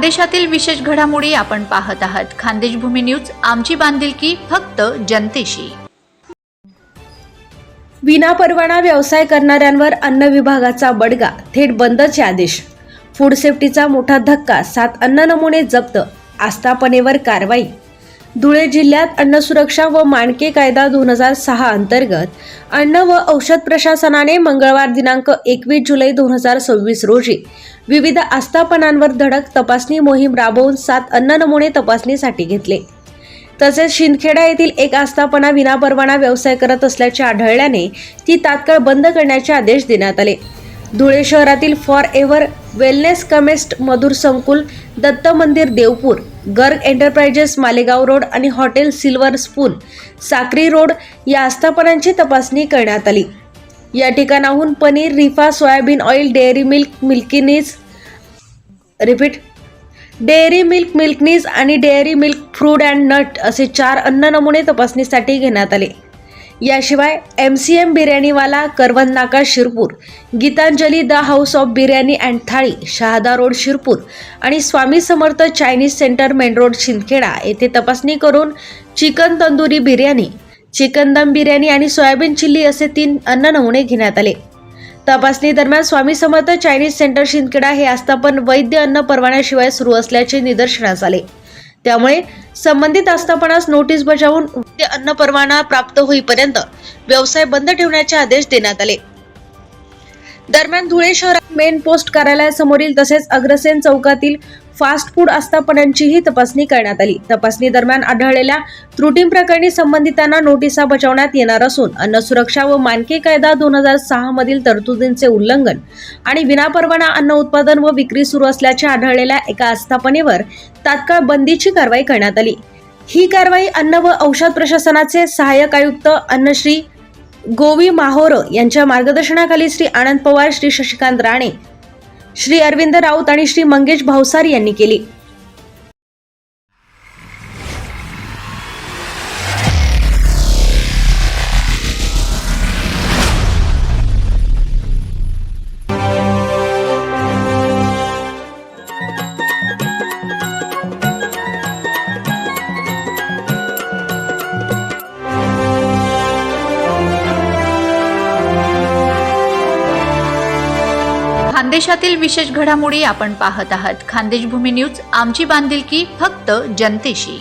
खानदेशातील विशेष घडामोडी आपण पाहत आहात. खानदेश भूमी न्यूज, आमची बांधिलकी फक्त जनतेशी. विनापरवाना व्यवसाय करणाऱ्यांवर अन्न विभागाचा बडगा, थेट बंदचे आदेश. फूड सेफ्टीचा मोठा धक्का, 7 अन्न नमुने जप्त, आस्थापनेवर कारवाई. धुळे जिल्ह्यात अन्न सुरक्षा व मानके कायदा 2006 अंतर्गत अन्न व औषध प्रशासनाने मंगळवार दिनांक 21 जुलै 2026 रोजी विविध आस्थापनांवर धडक तपासणी मोहीम राबवून 7 अन्न नमुने तपासणीसाठी घेतले. तसेच शिंदखेडा येथील एक आस्थापना विनापरवाना व्यवसाय करत असल्याचे आढळल्याने ती तात्काळ बंद करण्याचे आदेश देण्यात आले. धुळे शहरातील forever wellness chemist Madhur संकुल, दत्त मंदिर देवपूर, गर्ग एंटरप्राइजेस मालेगाव रोड आणि hotel silver spoon Sakri road या आस्थापनांची तपासणी करण्यात आली. या ठिकाणाहून पनीर, रिफा, सोयाबीन ऑइल, डेअरी मिल्क, मिल्कनीज आणि dairy milk fruit and nut असे 4 अन्न नमुने तपासणीसाठी घेण्यात आले. याशिवाय MCM बिर्याणीवाला, करवंद नाका Shirpur, Geetanjali the house of biryani and thali, Shahada road Shirpur आणि Swami Samarth Chinese centre main road Shindkheda येथे तपासणी करून चिकन तंदुरी बिर्याणी, चिकन दम बिर्याणी आणि सोयाबीन चिल्ली असे 3 अन्न नमुने घेण्यात आले. तपासणी दरम्यान स्वामी समर्थ चायनीज सेंटर शिंदखेडा हे आस्थापन वैध अन्न परवान्याशिवाय सुरू असल्याचे निदर्शनास आले. त्यामुळे संबंधित आस्थापनास नोटीस बजावून अन्न परवाना प्राप्त होईपर्यंत व्यवसाय बंद ठेवण्याचे आदेश देण्यात आले. दरम्यान धुळे शहरात मेन पोस्ट कार्यालयासमोरील तसेच अग्रसेन चौकातील फास्ट फूड आस्थापनांचीही तपासणी करण्यात आली. तपासणी दरम्यान आढळलेल्या त्रुटींप्रकरणी संबंधितांना नोटिसा बजावण्यात येणार असून अन्न सुरक्षा व मानके कायदा 2006 मधील तरतुदींचे उल्लंघन आणि विनापरवाना अन्न उत्पादन व विक्री सुरू असल्याचे आढळलेल्या एका आस्थापनेवर तात्काळ बंदीची कारवाई करण्यात आली. ही कारवाई अन्न व औषध प्रशासनाचे सहाय्यक आयुक्त अन्न श्री गोवी माहोर यांच्या मार्गदर्शनाखाली श्री आनंद पवार, श्री शशिकांत राणे, श्री अरविंद राऊत आणि श्री मंगेश भावसार यांनी केली. खानदेशातील विशेष घडामोडी आपण पाहत आहात. खानदेश भूमी न्यूज, आमची बांधिलकी फक्त जनतेशी.